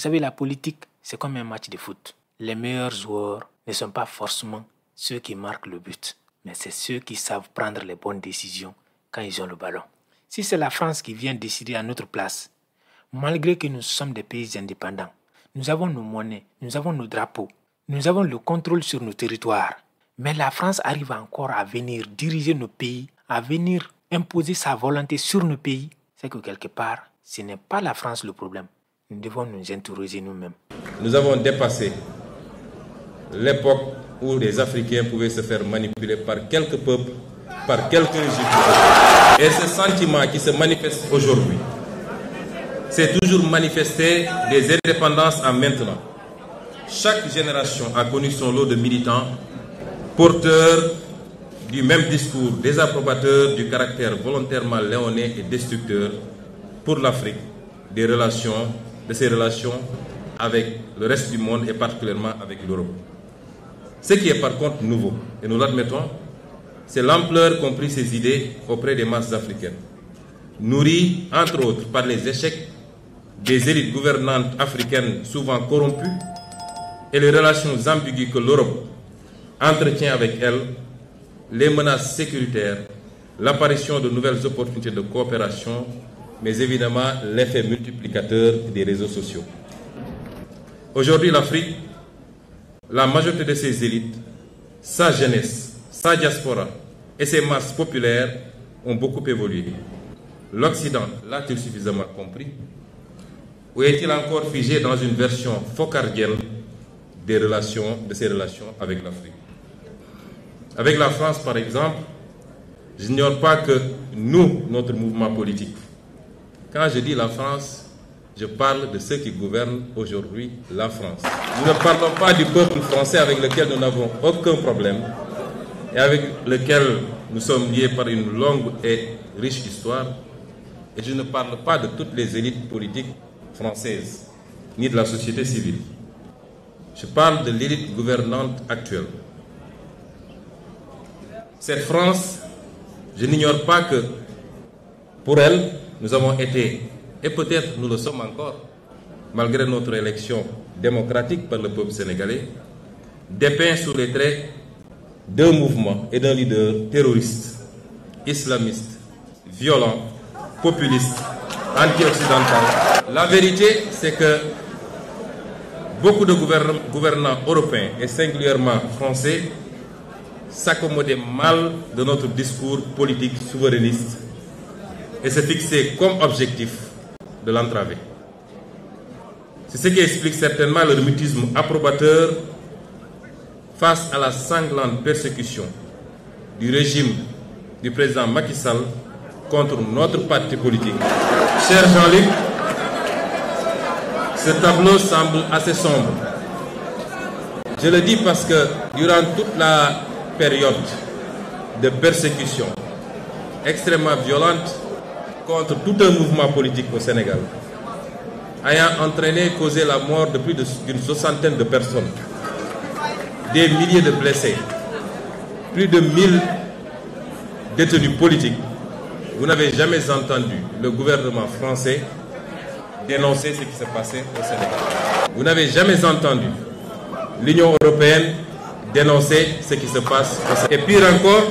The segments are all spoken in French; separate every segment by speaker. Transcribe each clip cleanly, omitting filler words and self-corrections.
Speaker 1: savez, la politique, c'est comme un match de foot. Les meilleurs joueurs ne sont pas forcément ceux qui marquent le but, mais c'est ceux qui savent prendre les bonnes décisions quand ils ont le ballon. Si c'est la France qui vient décider à notre place, malgré que nous sommes des pays indépendants, nous avons nos monnaies, nous avons nos drapeaux, nous avons le contrôle sur nos territoires. Mais la France arrive encore à venir diriger nos pays, à venir imposer sa volonté sur nos pays. C'est que quelque part, ce n'est pas la France le problème. Nous devons nous interroger nous-mêmes.
Speaker 2: Nous avons dépassé l'époque où les Africains pouvaient se faire manipuler par quelques peuples, par quelques régimes. Et ce sentiment qui se manifeste aujourd'hui, c'est toujours manifesté des indépendances en maintenant. Chaque génération a connu son lot de militants, porteurs du même discours, désapprobateurs du caractère volontairement léonin et destructeur pour l'Afrique, de ses relations avec le reste du monde et particulièrement avec l'Europe. Ce qui est par contre nouveau, et nous l'admettons, c'est l'ampleur qu'ont pris ces idées auprès des masses africaines, nourries entre autres par les échecs des élites gouvernantes africaines souvent corrompues et les relations ambiguës que l'Europe entretient avec elles, les menaces sécuritaires, l'apparition de nouvelles opportunités de coopération, mais évidemment l'effet multiplicateur des réseaux sociaux. Aujourd'hui, l'Afrique, la majorité de ses élites, sa jeunesse, sa diaspora et ses masses populaires ont beaucoup évolué. L'Occident l'a-t-il suffisamment compris? Ou est-il encore figé dans une version focardienne de ses relations avec l'Afrique? Avec la France, par exemple, je n'ignore pas que nous, notre mouvement politique, quand je dis la France, je parle de ceux qui gouvernent aujourd'hui la France. Nous ne parlons pas du peuple français avec lequel nous n'avons aucun problème et avec lequel nous sommes liés par une longue et riche histoire. Et je ne parle pas de toutes les élites politiques françaises, ni de la société civile. Je parle de l'élite gouvernante actuelle. Cette France, je n'ignore pas que pour elle, nous avons été, et peut-être nous le sommes encore, malgré notre élection démocratique par le peuple sénégalais, dépeints sous les traits d'un mouvement et d'un leader terroriste, islamiste, violent, populiste, anti-occidental. La vérité, c'est que beaucoup de gouvernants européens et singulièrement français s'accommodaient mal de notre discours politique souverainiste et se fixaient comme objectif de l'entraver. C'est ce qui explique certainement leur mutisme approbateur face à la sanglante persécution du régime du président Macky Sall contre notre parti politique. Cher Jean-Luc, ce tableau semble assez sombre. Je le dis parce que durant toute la période de persécution extrêmement violente contre tout un mouvement politique au Sénégal, ayant entraîné et causé la mort de plus d'une soixantaine de personnes, des milliers de blessés, plus de 1000 détenus politiques, vous n'avez jamais entendu le gouvernement français dénoncer ce qui se passait au Sénégal. Vous n'avez jamais entendu l'Union européenne dénoncer ce qui se passe au Sénégal. Et pire encore,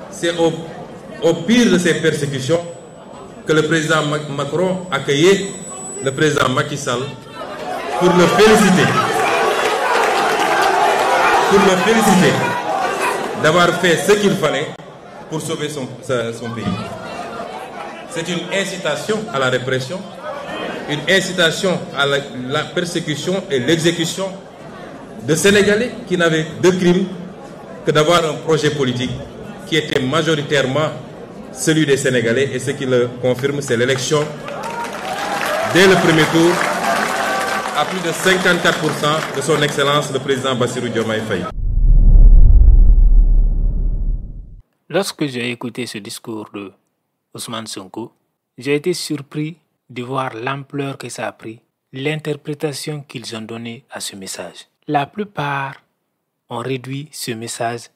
Speaker 2: c'est au pire de ces persécutions que le président Macron accueillait le président Macky Sall pour le féliciter. D'avoir fait ce qu'il fallait pour sauver son pays. C'est une incitation à la répression, une incitation à la persécution et l'exécution de Sénégalais qui n'avaient de crime que d'avoir un projet politique qui était majoritairement celui des Sénégalais. Et ce qui le confirme, c'est l'élection dès le premier tour à plus de 54% de son Excellence le président Bassirou Diomaye Faye.
Speaker 1: Lorsque j'ai écouté ce discours de Ousmane Sonko, j'ai été surpris de voir l'ampleur que ça a pris, l'interprétation qu'ils ont donnée à ce message. La plupart ont réduit ce message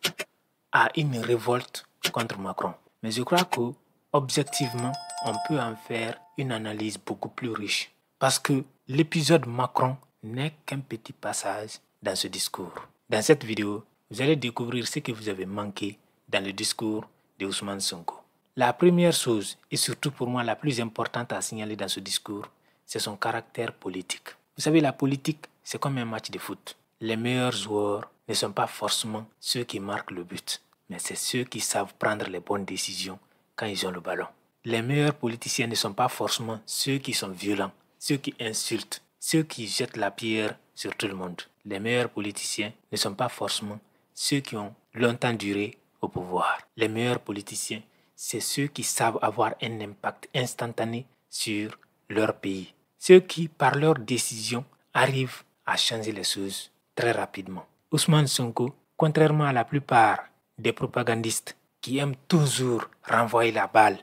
Speaker 1: à une révolte contre Macron. Mais je crois qu'objectivement, on peut en faire une analyse beaucoup plus riche. Parce que l'épisode Macron n'est qu'un petit passage dans ce discours. Dans cette vidéo, vous allez découvrir ce que vous avez manqué dans le discours de Ousmane Sonko. La première chose, et surtout pour moi la plus importante à signaler dans ce discours, c'est son caractère politique. Vous savez, la politique, c'est comme un match de foot. Les meilleurs joueurs ne sont pas forcément ceux qui marquent le but, mais c'est ceux qui savent prendre les bonnes décisions quand ils ont le ballon. Les meilleurs politiciens ne sont pas forcément ceux qui sont violents, ceux qui insultent, ceux qui jettent la pierre sur tout le monde. Les meilleurs politiciens ne sont pas forcément ceux qui ont longtemps duré au pouvoir. Les meilleurs politiciens, c'est ceux qui savent avoir un impact instantané sur leur pays. Ceux qui, par leurs décisions, arrivent à changer les choses très rapidement. Ousmane Sonko, contrairement à la plupart des propagandistes qui aiment toujours renvoyer la balle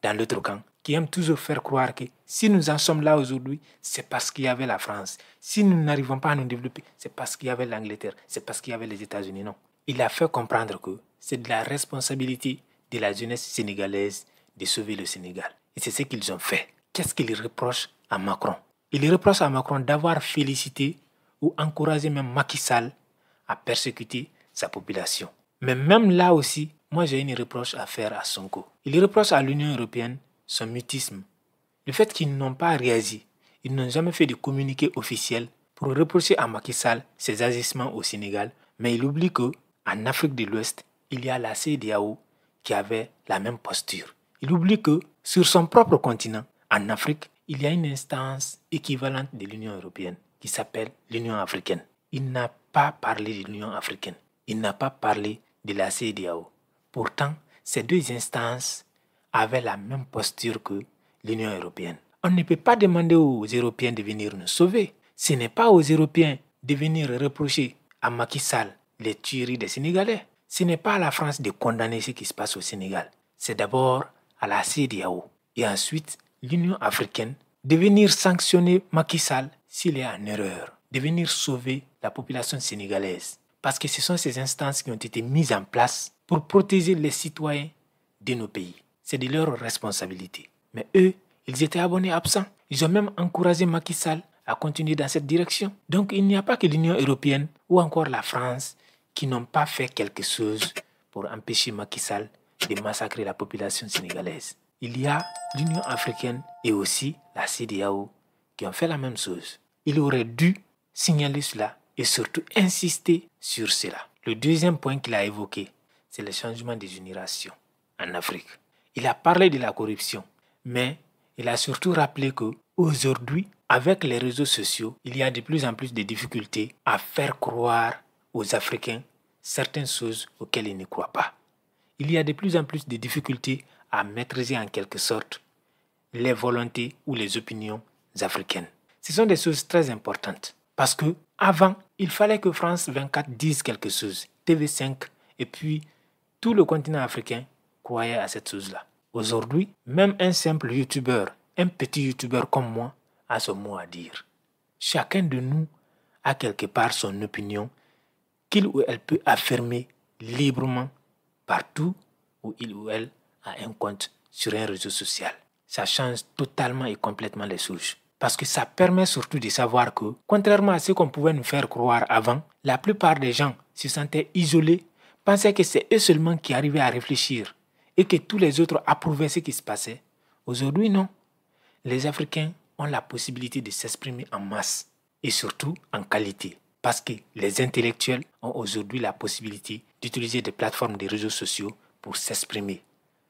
Speaker 1: dans l'autre camp, qui aiment toujours faire croire que si nous en sommes là aujourd'hui, c'est parce qu'il y avait la France. Si nous n'arrivons pas à nous développer, c'est parce qu'il y avait l'Angleterre, c'est parce qu'il y avait les États-Unis. Non. Il a fait comprendre que c'est de la responsabilité de la jeunesse sénégalaise de sauver le Sénégal. Et c'est ce qu'ils ont fait. Qu'est-ce qu'ils reprochent à Macron? Ils reprochent à Macron d'avoir félicité ou encouragé même Macky Sall à persécuter sa population. Mais même là aussi, moi j'ai une reproche à faire à Sonko. Il reproche à l'Union européenne son mutisme. Le fait qu'ils n'ont pas réagi, ils n'ont jamais fait de communiqué officiel pour reprocher à Macky Sall ses agissements au Sénégal, mais il oublie qu'en Afrique de l'Ouest, il y a la CEDEAO qui avait la même posture. Il oublie que sur son propre continent, en Afrique, il y a une instance équivalente de l'Union européenne qui s'appelle l'Union africaine. Il n'a pas parlé de l'Union africaine. Il n'a pas parlé de la CEDEAO. Pourtant, ces deux instances avaient la même posture que l'Union européenne. On ne peut pas demander aux Européens de venir nous sauver. Ce n'est pas aux Européens de venir reprocher à Macky Sall les tueries des Sénégalais. Ce n'est pas à la France de condamner ce qui se passe au Sénégal. C'est d'abord à la CEDEAO et ensuite l'Union africaine de venir sanctionner Macky Sall s'il est en erreur, de venir sauver la population sénégalaise. Parce que ce sont ces instances qui ont été mises en place pour protéger les citoyens de nos pays. C'est de leur responsabilité. Mais eux, ils étaient abonnés absents. Ils ont même encouragé Macky Sall à continuer dans cette direction. Donc il n'y a pas que l'Union européenne ou encore la France qui n'ont pas fait quelque chose pour empêcher Macky Sall de massacrer la population sénégalaise. Il y a l'Union africaine et aussi la CEDEAO qui ont fait la même chose. Il aurait dû signaler cela et surtout insister sur cela. Le deuxième point qu'il a évoqué, c'est le changement des générations en Afrique. Il a parlé de la corruption, mais il a surtout rappelé qu'aujourd'hui, avec les réseaux sociaux, il y a de plus en plus de difficultés à faire croire aux Africains certaines choses auxquelles ils ne croient pas. Il y a de plus en plus de difficultés à maîtriser en quelque sorte les volontés ou les opinions africaines. Ce sont des choses très importantes parce que avant, il fallait que France 24 dise quelque chose, TV5 et puis tout le continent africain croyait à cette chose-là. Aujourd'hui, même un simple youtubeur, un petit youtubeur comme moi, a son mot à dire. Chacun de nous a quelque part son opinion qu'il ou elle peut affirmer librement partout où il ou elle a un compte sur un réseau social. Ça change totalement et complètement les choses. Parce que ça permet surtout de savoir que, contrairement à ce qu'on pouvait nous faire croire avant, la plupart des gens se sentaient isolés, pensaient que c'est eux seulement qui arrivaient à réfléchir et que tous les autres approuvaient ce qui se passait. Aujourd'hui, non. Les Africains ont la possibilité de s'exprimer en masse et surtout en qualité. Parce que les intellectuels ont aujourd'hui la possibilité d'utiliser des plateformes de réseaux sociaux pour s'exprimer,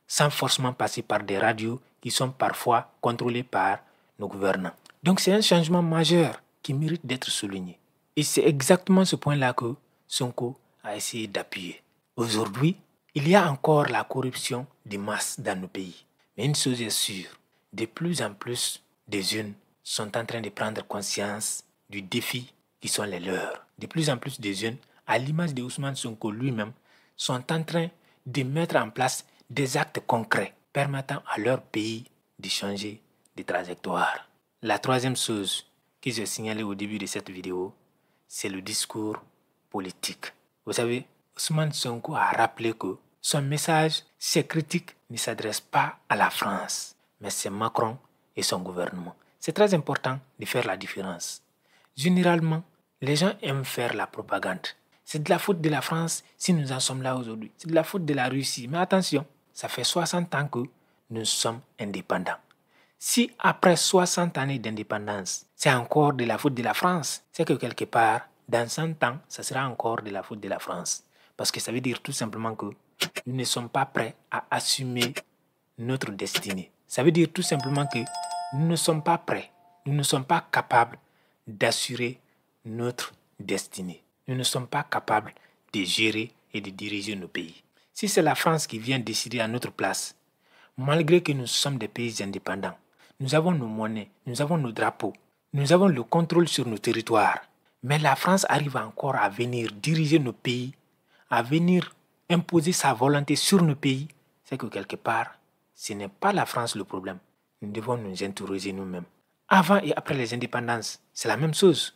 Speaker 1: sans forcément passer par des radios qui sont parfois contrôlées par nos gouvernants. Donc c'est un changement majeur qui mérite d'être souligné. Et c'est exactement ce point-là que Sonko a essayé d'appuyer. Aujourd'hui, il y a encore la corruption de masse dans nos pays. Mais une chose est sûre, de plus en plus de jeunes sont en train de prendre conscience du défi qui sont les leurs. De plus en plus de jeunes, à l'image de Ousmane Sonko lui-même, sont en train de mettre en place des actes concrets permettant à leur pays de changer de trajectoire. La troisième chose que j'ai signalée au début de cette vidéo, c'est le discours politique. Vous savez, Ousmane Sonko a rappelé que son message, ses critiques ne s'adressent pas à la France, mais c'est Macron et son gouvernement. c'est très important de faire la différence. Généralement, les gens aiment faire la propagande. C'est de la faute de la France si nous en sommes là aujourd'hui. C'est de la faute de la Russie. Mais attention, ça fait 60 ans que nous sommes indépendants. Si après 60 années d'indépendance, c'est encore de la faute de la France, c'est que quelque part, dans 100 ans, ça sera encore de la faute de la France. Parce que ça veut dire tout simplement que nous ne sommes pas prêts à assumer notre destinée. Ça veut dire tout simplement que nous ne sommes pas prêts, nous ne sommes pas capables d'assurer notre destinée. Nous ne sommes pas capables de gérer et de diriger nos pays. Si c'est la France qui vient décider à notre place, malgré que nous sommes des pays indépendants, nous avons nos monnaies, nous avons nos drapeaux, nous avons le contrôle sur nos territoires, mais la France arrive encore à venir diriger nos pays, à venir imposer sa volonté sur nos pays, c'est que quelque part, ce n'est pas la France le problème. Nous devons nous interroger nous-mêmes. Avant et après les indépendances, c'est la même chose.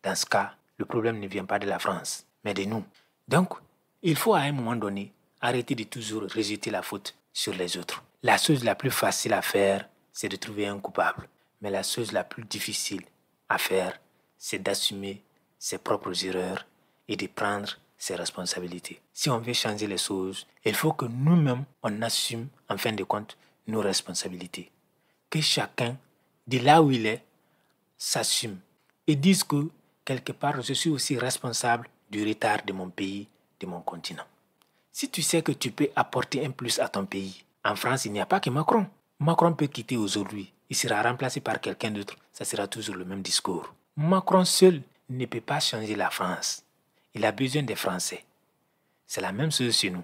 Speaker 1: Dans ce cas, le problème ne vient pas de la France, mais de nous. Donc, il faut à un moment donné arrêter de toujours rejeter la faute sur les autres. La chose la plus facile à faire, c'est de trouver un coupable. Mais la chose la plus difficile à faire, c'est d'assumer ses propres erreurs et de prendre ses responsabilités. Si on veut changer les choses, il faut que nous-mêmes, on assume, en fin de compte, nos responsabilités. Que chacun, de là où il est, s'assume et dise que, quelque part, je suis aussi responsable du retard de mon pays, de mon continent. Si tu sais que tu peux apporter un plus à ton pays, en France, il n'y a pas que Macron. Macron peut quitter aujourd'hui, il sera remplacé par quelqu'un d'autre, ça sera toujours le même discours. Macron seul ne peut pas changer la France. Il a besoin des Français. C'est la même chose chez nous.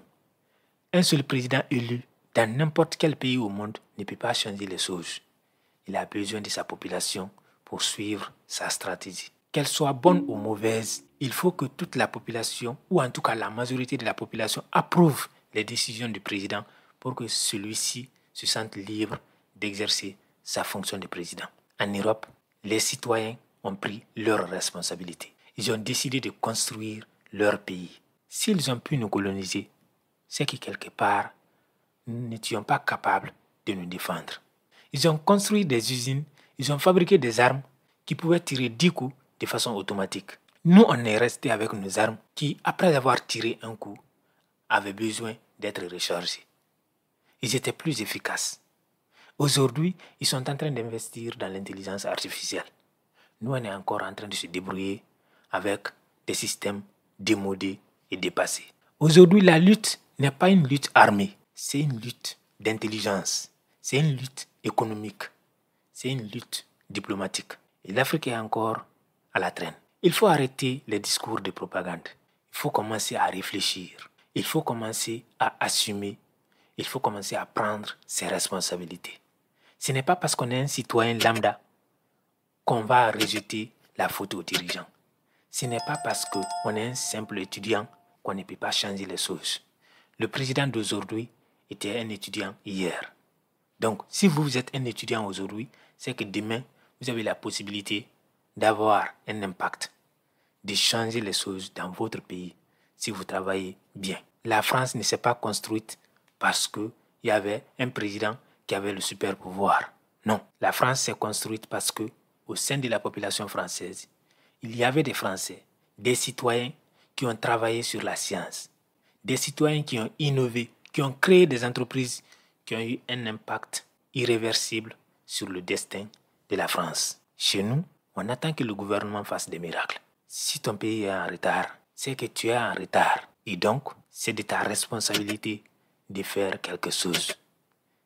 Speaker 1: Un seul président élu dans n'importe quel pays au monde ne peut pas changer les choses. Il a besoin de sa population pour suivre sa stratégie. Qu'elle soit bonne ou mauvaise, il faut que toute la population, ou en tout cas la majorité de la population, approuve les décisions du président pour que celui-ci se sente libre d'exercer sa fonction de président. En Europe, les citoyens ont pris leurs responsabilités. Ils ont décidé de construire leur pays. S'ils ont pu nous coloniser, c'est que quelque part, nous n'étions pas capables de nous défendre. Ils ont construit des usines, ils ont fabriqué des armes qui pouvaient tirer 10 coups de façon automatique. Nous, on est resté avec nos armes qui, après avoir tiré un coup, avaient besoin d'être rechargées. Ils étaient plus efficaces. Aujourd'hui, ils sont en train d'investir dans l'intelligence artificielle. Nous, on est encore en train de se débrouiller avec des systèmes démodés et dépassés. Aujourd'hui, la lutte n'est pas une lutte armée, c'est une lutte d'intelligence, c'est une lutte économique, c'est une lutte diplomatique. Et l'Afrique est encore à la traîne. Il faut arrêter les discours de propagande. Il faut commencer à réfléchir. Il faut commencer à assumer. Il faut commencer à prendre ses responsabilités. Ce n'est pas parce qu'on est un citoyen lambda qu'on va rejeter la faute aux dirigeants. Ce n'est pas parce qu'on est un simple étudiant qu'on ne peut pas changer les choses. Le président d'aujourd'hui était un étudiant hier. Donc, si vous êtes un étudiant aujourd'hui, c'est que demain, vous avez la possibilité d'avoir un impact, de changer les choses dans votre pays si vous travaillez bien. La France ne s'est pas construite parce qu'il y avait un président qui avait le super pouvoir. Non, la France s'est construite parce que au sein de la population française, il y avait des Français, des citoyens qui ont travaillé sur la science, des citoyens qui ont innové, qui ont créé des entreprises qui ont eu un impact irréversible sur le destin de la France. Chez nous, on attend que le gouvernement fasse des miracles. Si ton pays est en retard, c'est que tu es en retard. Et donc, c'est de ta responsabilité de faire quelque chose.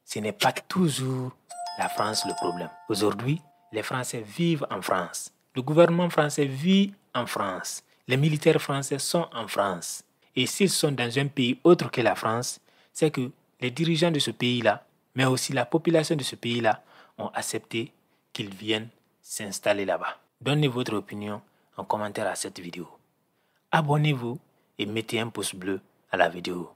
Speaker 1: Ce n'est pas toujours la France le problème. Aujourd'hui, les Français vivent en France. Le gouvernement français vit en France. Les militaires français sont en France. Et s'ils sont dans un pays autre que la France, c'est que les dirigeants de ce pays-là, mais aussi la population de ce pays-là, ont accepté qu'ils viennent s'installer là-bas. Donnez votre opinion en commentaire à cette vidéo. Abonnez-vous et mettez un pouce bleu à la vidéo.